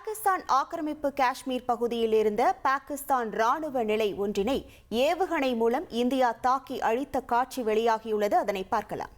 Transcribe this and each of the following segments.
பாகிஸ்தான் ஆக்கிரமிப்பு காஷ்மீர் பகுதியில் இருந்த பாகிஸ்தான் ராணுவ நிலை ஒன்றினை ஏவுகணை மூலம் இந்தியா தாக்கி அழித்த காட்சி வெளியாகியுள்ளது. அதனை பார்க்கலாம்.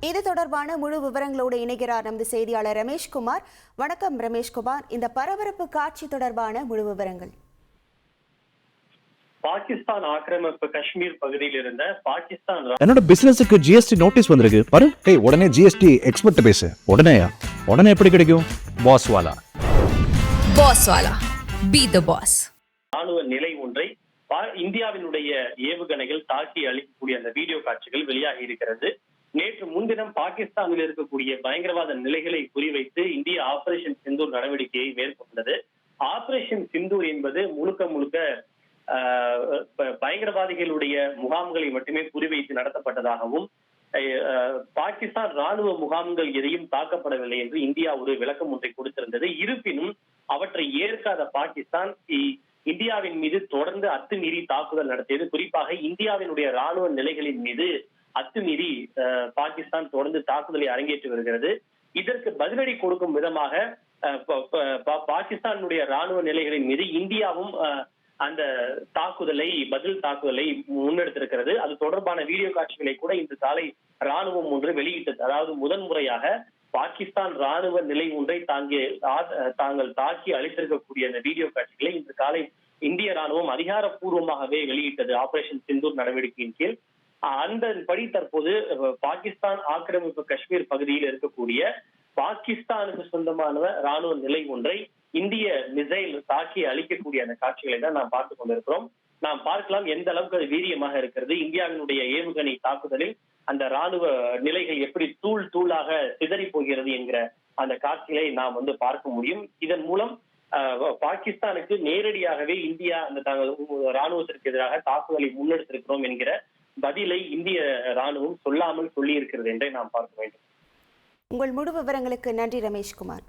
இது தொடர்பான முழு விவரங்களோடு இணைகிறார் நமது செய்தியாளர் ரமேஷ்குமார். வணக்கம் ரமேஷ்குமார், இந்த பரபரப்பு காட்சி தொடர்பான முழு விவரங்கள். பாகிஸ்தான் ஆக்கிரமிப்பு காஷ்மீர் பகுதியில் இருந்த பாகிஸ்தான் என்னோட பிசினஸுக்கு ஜிஎஸ்டி நோட்டீஸ் வந்திருக்கு பாரு. உடனே ஜிஎஸ்டி எக்ஸ்பர்ட் பேசு. உடனே எப்படி கிடைக்கும்? பாஸ் வாலா பி தி பாஸ். ராணுவ நிலை ஒன்றை இந்தியாவினுடைய ஏவுகணைகள் தாக்கி அளிக்கக்கூடிய அந்த வீடியோ காட்சிகள் வெளியாகி இருக்கிறது. நேற்று முன்தினம் பாகிஸ்தானில் இருக்கக்கூடிய பயங்கரவாத நிலைகளை குறிவைத்து இந்திய ஆபரேஷன் சிந்தூர் நடவடிக்கையை மேற்கொண்டது. ஆபரேஷன் சிந்தூர் என்பது முழுக்க பயங்கரவாதிகளுடைய முகாம்களை மட்டுமே குறிவைத்து நடத்தப்பட்டதாகவும் பாகிஸ்தான் ராணுவ முகாம்கள் எதையும் தாக்கப்படவில்லை என்று இந்தியா ஒரு விளக்கம் ஒன்றை கொடுத்திருந்தது. இருப்பினும் அவற்றை ஏற்காத பாகிஸ்தான் இந்தியாவின் மீது தொடர்ந்து அத்துமீறி தாக்குதல் நடத்தியது. குறிப்பாக இந்தியாவினுடைய ராணுவ நிலைகளின் மீது அத்துமீறி பாகிஸ்தான் தொடர்ந்து தாக்குதலை அரங்கேற்றி வருகிறது. இதற்கு பதிலடி கொடுக்கும் விதமாக பாகிஸ்தானுடைய ராணுவ நிலைகளின் மீது இந்தியாவும் அந்த பதில் தாக்குதலை முன்னெடுத்திருக்கிறது. அது தொடர்பான வீடியோ காட்சிகளை கூட இன்று காலை ராணுவம் ஒன்று வெளியிட்டது. அதாவது முதன்முறையாக பாகிஸ்தான் ராணுவ நிலை ஒன்றை தாங்கள் தாக்கி அளித்திருக்கக்கூடிய அந்த வீடியோ காட்சிகளை இன்று காலை இந்திய ராணுவம் அதிகாரப்பூர்வமாகவே வெளியிட்டது. ஆபரேஷன் சிந்தூர் நடவடிக்கையின் கீழ் அதன்படி தற்போது பாகிஸ்தான் ஆக்கிரமிப்பு காஷ்மீர் பகுதியில் இருக்கக்கூடிய பாகிஸ்தானுக்கு சொந்தமான ராணுவ நிலை ஒன்றை இந்திய மிசைல் தாக்கி அளிக்கக்கூடிய அந்த காட்சிகளை தான் நாம் பார்த்துக் கொண்டிருக்கிறோம். நாம் பார்க்கலாம் எந்த அளவுக்கு அது வீரியமாக இருக்கிறது. இந்தியாவினுடைய ஏவுகணை தாக்குதலில் அந்த ராணுவ நிலைகள் எப்படி தூளாக சிதறி போகிறது என்கிற அந்த காட்சிகளை நாம் பார்க்க முடியும். இதன் மூலம் பாகிஸ்தானுக்கு நேரடியாகவே இந்தியா அந்த தங்கள் ராணுவத்திற்கு எதிராக தாக்குதலை முன்னெடுத்திருக்கிறோம் என்கிற பதிலை இந்திய ராணுவம் சொல்லாமல் சொல்லி இருக்கிறது என்றே நாம் பார்க்க வேண்டும். உங்கள் முழு விவரங்களுக்கு நன்றி ரமேஷ்குமார்.